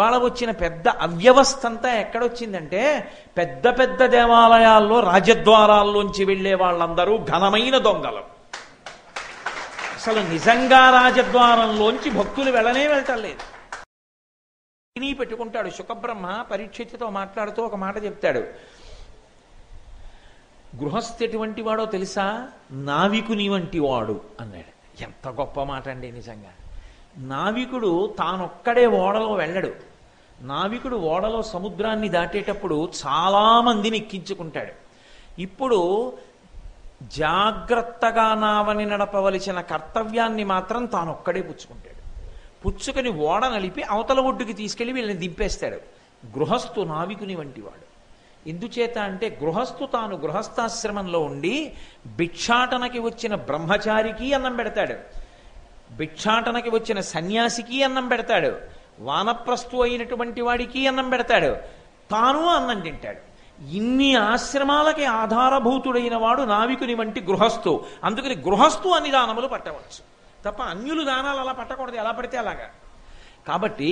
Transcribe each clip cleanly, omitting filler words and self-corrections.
వాళ్ళ వచ్చిన పెద్ద అవ్యవస్థ అంతా ఎక్కడొచ్చిందంటే పెద్ద పెద్ద దేవాలయాల్లో రాజద్వారాల్లోంచి వెళ్లే వాళ్ళందరూ ఘనమైన దొంగలు. అసలు నిజంగా రాజద్వారంలోంచి భక్తులు వెళ్ళటలేదు. పెట్టుకుంటాడు శుకబ్రహ్మ పరీక్షితుతో మాట్లాడుతూ ఒక మాట చెప్తాడు. గృహస్థి ఎటువంటి వాడో తెలుసా? నావికుని వంటి వాడు అన్నాడు. ఎంత గొప్ప మాట అండి నిజంగా. నావికుడు తానొక్కడే ఓడలో వెళ్ళడు. నావికుడు ఓడలో సముద్రాన్ని దాటేటప్పుడు చాలా మందిని ఎక్కించుకుంటాడు. ఇప్పుడు జాగ్రత్తగా నావని నడపవలసిన కర్తవ్యాన్ని మాత్రం తానొక్కడే పుచ్చుకుంటాడు. పుచ్చుకొని ఓడ నలిపి అవతల ఒడ్డుకి తీసుకెళ్లి వీళ్ళని దింపేస్తాడు. గృహస్థు నావికుని వంటి వాడు. ఎందుచేత అంటే గృహస్థు తాను గృహస్థాశ్రమంలో ఉండి భిక్షాటనకి వచ్చిన బ్రహ్మచారికి అన్నం పెడతాడు, భిక్షాటనకి వచ్చిన సన్యాసికి అన్నం పెడతాడు, వానప్రస్థు అయినటువంటి వాడికి అన్నం పెడతాడు, తాను అన్నం తింటాడు. ఇన్ని ఆశ్రమాలకి ఆధారభూతుడైన వాడు నావికుని వంటి గృహస్థు. అందుకని గృహస్థు అన్ని దానములు పట్టవచ్చు తప్ప అన్యులు దానాలు అలా పట్టకూడదు, ఎలా పడితే అలాగా. కాబట్టి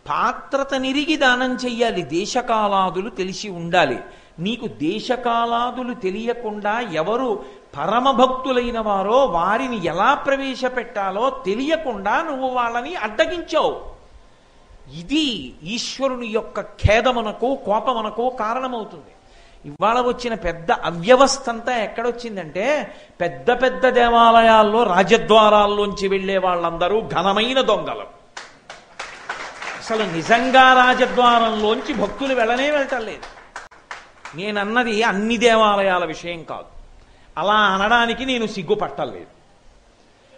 పాత్రత నిరిగి దానం చెయ్యాలి. దేశకాలాదులు తెలిసి ఉండాలి. నీకు దేశకాలాదులు తెలియకుండా ఎవరు పరమభక్తులైన వారో వారిని ఎలా ప్రవేశపెట్టాలో తెలియకుండా నువ్వు వాళ్ళని అడ్డగించావు. ఇది ఈశ్వరుని యొక్క ఖేదమునకు కోపమునకు కారణమవుతుంది. ఇవాళ వచ్చిన పెద్ద అవ్యవస్థ అంతా ఎక్కడొచ్చిందంటే పెద్ద పెద్ద దేవాలయాల్లో రాజద్వారాల్లోంచి వెళ్లే వాళ్ళందరూ ఘనమైన దొంగలు. అసలు నిజంగా రాజద్వారంలోంచి భక్తులు వెళ్ళటలేదు. నేనన్నది అన్ని దేవాలయాల విషయం కాదు. అలా అనడానికి నేను సిగ్గుపట్టలేదు.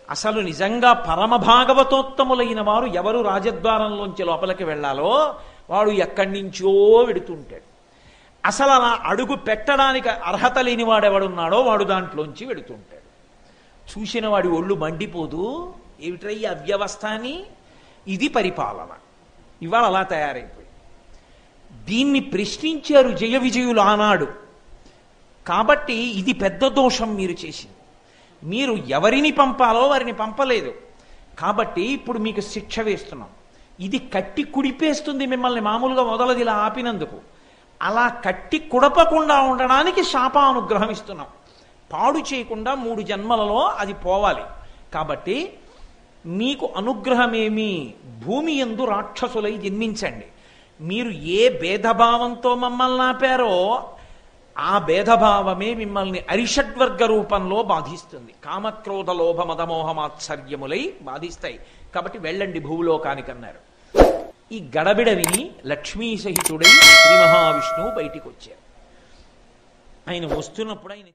అసలు నిజంగా పరమ భాగవతోత్తములైన వారు ఎవరు రాజద్వారంలోంచి లోపలికి వెళ్ళాలో వాడు ఎక్కడి నుంచో వెడుతుంటాడు. అసలు అలా అడుగు పెట్టడానికి అర్హత లేని వాడెవడున్నాడో వాడు దాంట్లోంచి వెడుతుంటాడు. చూసిన వాడి ఒళ్ళు మండిపోదు. ఏమిట్రయ్యి అవ్యవస్థ అని. ఇది పరిపాలన. ఇవాళ అలా తయారైపోయి దీన్ని ప్రశ్నించారు జయ విజయులు ఆనాడు. కాబట్టి ఇది పెద్ద దోషం మీరు చేసింది. మీరు ఎవరిని పంపాలో వారిని పంపలేదు. కాబట్టి ఇప్పుడు మీకు శిక్ష వేస్తున్నాం. ఇది కట్టి కుడిపేస్తుంది మిమ్మల్ని, మామూలుగా మొదలది ఇలా ఆపినందుకు. అలా కట్టి కుడపకుండా ఉండడానికి శాపానుగ్రహం ఇస్తున్నాం. పాడు చేయకుండా 3 జన్మలలో అది పోవాలి. కాబట్టి మీకు అనుగ్రహమేమి, భూమి యందు రాక్షసులై జన్మించండి. మీరు ఏ భేదభావంతో మమ్మల్ని ఆపారో ఆ భేదభావమే మిమ్మల్ని అరిషడ్వర్గ రూపంలో బాధిస్తుంది. కామక్రోధ లోభ మదమోహమాత్సర్యములై బాధిస్తాయి. కాబట్టి వెళ్ళండి భూలోకానికి అన్నారు. ఈ గడబిడ విని లక్ష్మీ సహితుడై శ్రీ మహావిష్ణువు బయటికి వచ్చారు. ఆయన వస్తున్నప్పుడు ఆయన